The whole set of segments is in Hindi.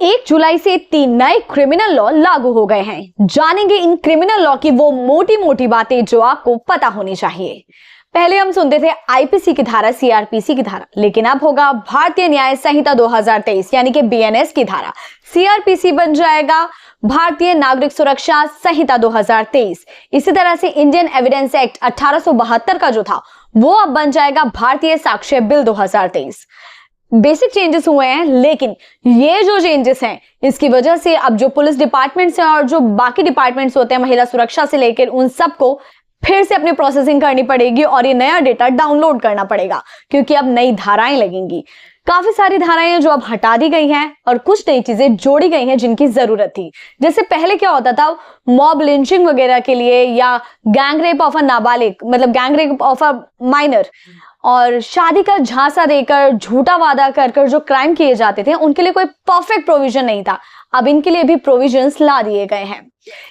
1 जुलाई से 3 नए क्रिमिनल लॉ लागू हो गए हैं। जानेंगे इन क्रिमिनल लॉ की वो मोटी मोटी बातें जो आपको पता होनी चाहिए। पहले हम सुनते थे आईपीसी की धारा, सीआरपीसी की धारा, लेकिन अब होगा भारतीय न्याय संहिता 2023 यानी कि बीएनएस की धारा। सीआरपीसी बन जाएगा भारतीय नागरिक सुरक्षा संहिता 2023। इसी तरह से इंडियन एविडेंस एक्ट 1872 का जो था वो अब बन जाएगा भारतीय साक्ष्य बिल 2023। बेसिक चेंजेस हुए हैं, लेकिन ये जो चेंजेस हैं इसकी वजह से अब जो पुलिस डिपार्टमेंट्स हैं और जो बाकी डिपार्टमेंट्स होते हैं महिला सुरक्षा से लेकर उन सबको फिर से अपनी प्रोसेसिंग करनी पड़ेगी और ये नया डेटा डाउनलोड करना पड़ेगा, क्योंकि अब नई धाराएं लगेंगी। काफी सारी धाराएं हैं जो अब हटा दी गई हैं और कुछ नई चीजें जोड़ी गई हैं जिनकी जरूरत थी। जैसे पहले क्या होता था, मॉब लिंचिंग वगैरह के लिए या गैंग रेप ऑफ अ नाबालिग, मतलब gang rape of a minor, और शादी का झांसा देकर झूठा वादा कर जो क्राइम किए जाते थे उनके लिए कोई परफेक्ट प्रोविजन नहीं था। अब इनके लिए भी प्रोविजंस ला दिए गए हैं।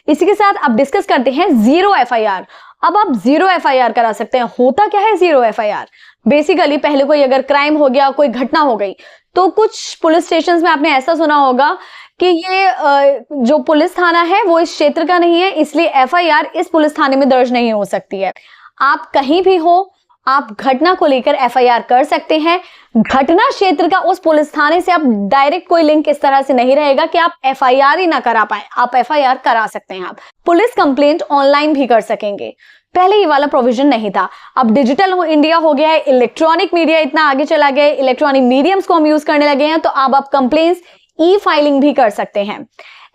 इसी के साथ अब डिस्कस करते हैं जीरो एफआईआर। अब आप जीरो एफआईआर करा सकते हैं। होता क्या है जीरो एफआईआर? बेसिकली पहले कोई अगर क्राइम हो गया, कोई घटना हो गई, तो कुछ पुलिस स्टेशंस में आपने ऐसा सुना होगा कि ये जो पुलिस थाना है वो इस क्षेत्र का नहीं है, इसलिए एफआईआर इस पुलिस थाने में दर्ज नहीं हो सकती है। आप कहीं भी हो, आप घटना को लेकर एफआईआर कर सकते हैं। घटना क्षेत्र का उस पुलिस थाने से आप डायरेक्ट कोई लिंक इस तरह से नहीं रहेगा कि आप एफआईआर ही ना करा पाए, आप एफआईआर करा सकते हैं। आप पुलिस कंप्लेंट ऑनलाइन भी कर सकेंगे। पहले ये वाला प्रोविजन नहीं था। अब डिजिटल इंडिया हो गया है, इलेक्ट्रॉनिक मीडिया इतना आगे चला गया है, इलेक्ट्रॉनिक मीडियम्स को हम यूज करने लगे हैं, तो अब आप कंप्लेंट्स ई फाइलिंग भी कर सकते हैं।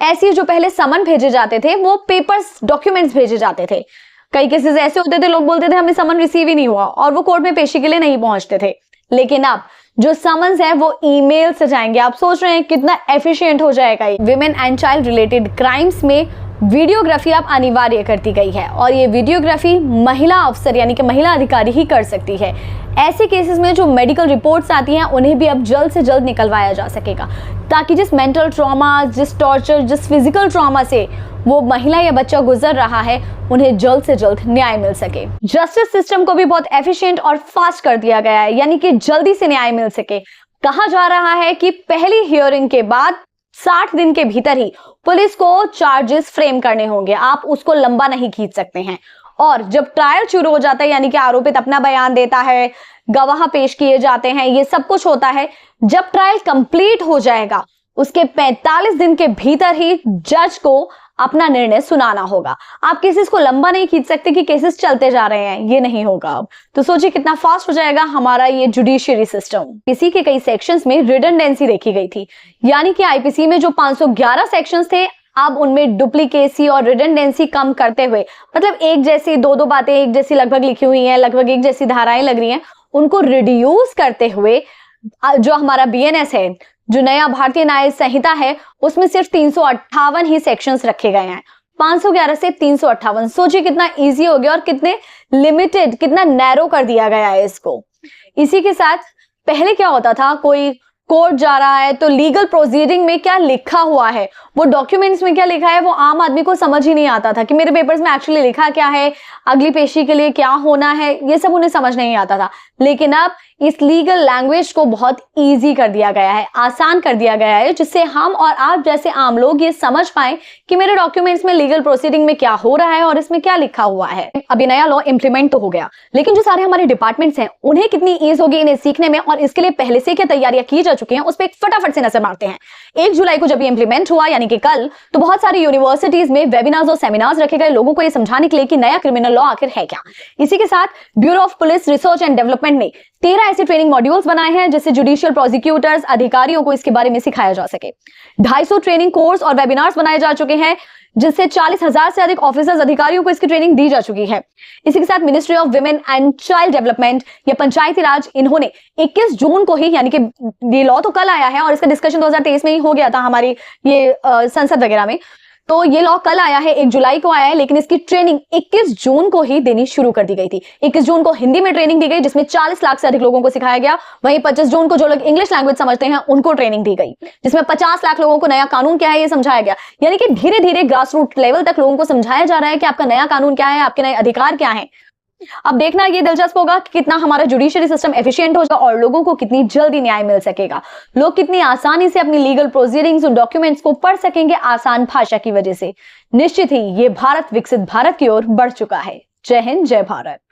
ऐसे जो पहले समन भेजे जाते थे वो पेपर्स डॉक्यूमेंट्स भेजे जाते थे। कई केसेस ऐसे होते थे, लोग बोलते थे हमें समन रिसीव ही नहीं हुआ और वो कोर्ट में पेशी के लिए नहीं पहुंचते थे। लेकिन अब जो समन्स है वो ईमेल से जाएंगे। आप सोच रहे हैं कितना एफिशिएंट हो जाएगा ये। Women and child related crimes में वीडियोग्राफी अब अनिवार्य कर दी गई है और ये वीडियोग्राफी महिला अफसर यानी कि महिला अधिकारी ही कर सकती है। ऐसे केसेस में जो मेडिकल रिपोर्ट्स आती हैं उन्हें भी अब जल्द से जल्द निकलवाया जा सकेगा, ताकि जिस मेंटल ट्रॉमा, जिस टॉर्चर, जिस फिजिकल ट्रॉमा से वो महिला या बच्चा गुजर रहा है उन्हें जल्द से जल्द न्याय मिल सके। जस्टिस सिस्टम को भी बहुत एफिशिएंट और फास्ट कर दिया गया है, यानी कि जल्दी से न्याय मिल सके। कहा जा रहा है कि पहली हियरिंग के बाद 60 दिन के भीतर ही पुलिस को चार्जेस फ्रेम करने होंगे। आप उसको लंबा नहीं खींच सकते हैं। और जब ट्रायल शुरू हो जाता है, यानी कि आरोपित अपना बयान देता है, गवाह पेश किए जाते हैं, ये सब कुछ होता है, जब ट्रायल कंप्लीट हो जाएगा उसके 45 दिन के भीतर ही जज को अपना निर्णय सुनाना होगा। आप केसेस को लंबा नहीं खींच सकते कि केसेस चलते जा रहे हैं, ये नहीं होगा अब। तो सोचिए कितना फास्ट हो जाएगा हमारा ये जुडिशियरी सिस्टम। इसी के कई सेक्शंस में रिडंडेंसी देखी गई थी, यानी कि आईपीसी में जो 511 सेक्शंस थे अब उनमें डुप्लीकेसी और रिडंडेंसी कम करते हुए, मतलब एक जैसी दो बातें एक जैसी लगभग लिखी हुई हैं, लगभग एक जैसी धाराएं लग रही हैं, उनको रिड्यूस करते हुए जो हमारा बीएनएस है, जो नया भारतीय न्याय संहिता है, उसमें सिर्फ 358 ही सेक्शंस रखे गए हैं। 511 से 358। सोचिए कितना इजी हो गया और कितने लिमिटेड, कितना नैरो कर दिया गया है इसको। इसी के साथ पहले क्या होता था, कोई कोर्ट जा रहा है तो लीगल प्रोसीडिंग में क्या लिखा हुआ है, वो डॉक्यूमेंट्स में क्या लिखा है, वो आम आदमी को समझ ही नहीं आता था कि मेरे पेपर्स में एक्चुअली लिखा क्या है, अगली पेशी के लिए क्या होना है, ये सब उन्हें समझ नहीं आता था। लेकिन अब इस लीगल लैंग्वेज को बहुत इजी कर दिया गया है, आसान कर दिया गया है, जिससे हम और आप जैसे आम लोग ये समझ पाए कि मेरे डॉक्यूमेंट्स में लीगल प्रोसीडिंग में क्या हो रहा है और इसमें क्या लिखा हुआ है। अब ये नया लॉ इंप्लीमेंट तो हो गया, लेकिन जो सारे हमारे डिपार्टमेंट्स हैं उन्हें कितनी ईज होगी इन्हें सीखने में और इसके लिए पहले से क्या तैयारियां की जा चुकी हैं उस पर एक फटाफट से नजर मारते हैं। 1 जुलाई को जब ये इंप्लीमेंट हुआ, यानी कि कल, तो बहुत सारी यूनिवर्सिटीज में वेबिनार्स और सेमिनार्स रखे गए लोगों को ये समझाने के लिए कि नया क्रिमिनल लॉ आखिर है क्या। इसी के साथ bureau of police research and development ने 13 ऐसे ट्रेनिंग मॉड्यूल्स बनाए हैं जिससे जुडिशियल प्रोसिक्यूटर्स, अधिकारियों को इसके बारे में सिखाया जा सके। 250 ट्रेनिंग कोर्स और वेबिनार्स बनाए जा चुके हैं जिससे 40,000 से अधिक ऑफिसर्स, अधिकारियों को इसकी ट्रेनिंग दी जा चुकी है। इसी के साथ ministry of women and child development या पंचायती राज, इन्होंने 21 जून को ही, यानी कि ये लॉ तो कल आया है और इसका डिस्कशन 2023 में ही हो गया था हमारी ये संसद वगैरह में, तो ये लॉ कल आया है, 1 जुलाई को आया है, लेकिन इसकी ट्रेनिंग 21 जून को ही देनी शुरू कर दी गई थी। 21 जून को हिंदी में ट्रेनिंग दी गई जिसमें 40 लाख से अधिक लोगों को सिखाया गया। वहीं 25 जून को जो लोग इंग्लिश लैंग्वेज समझते हैं उनको ट्रेनिंग दी गई, जिसमें 50 लाख लोगों को नया कानून क्या है ये समझाया गया। यानी कि धीरे धीरे ग्रास रूट लेवल तक लोगों को समझाया जा रहा है कि आपका नया कानून क्या है, आपके नए अधिकार क्या है। अब देखना ये दिलचस्प होगा कि कितना हमारा जुडिशियरी सिस्टम एफिशिएंट होगा और लोगों को कितनी जल्दी न्याय मिल सकेगा। लोग कितनी आसानी से अपनी लीगल प्रोसीडिंग्स और डॉक्यूमेंट्स को पढ़ सकेंगे आसान भाषा की वजह से। निश्चित ही ये भारत विकसित भारत की ओर बढ़ चुका है। जय हिंद, जय भारत।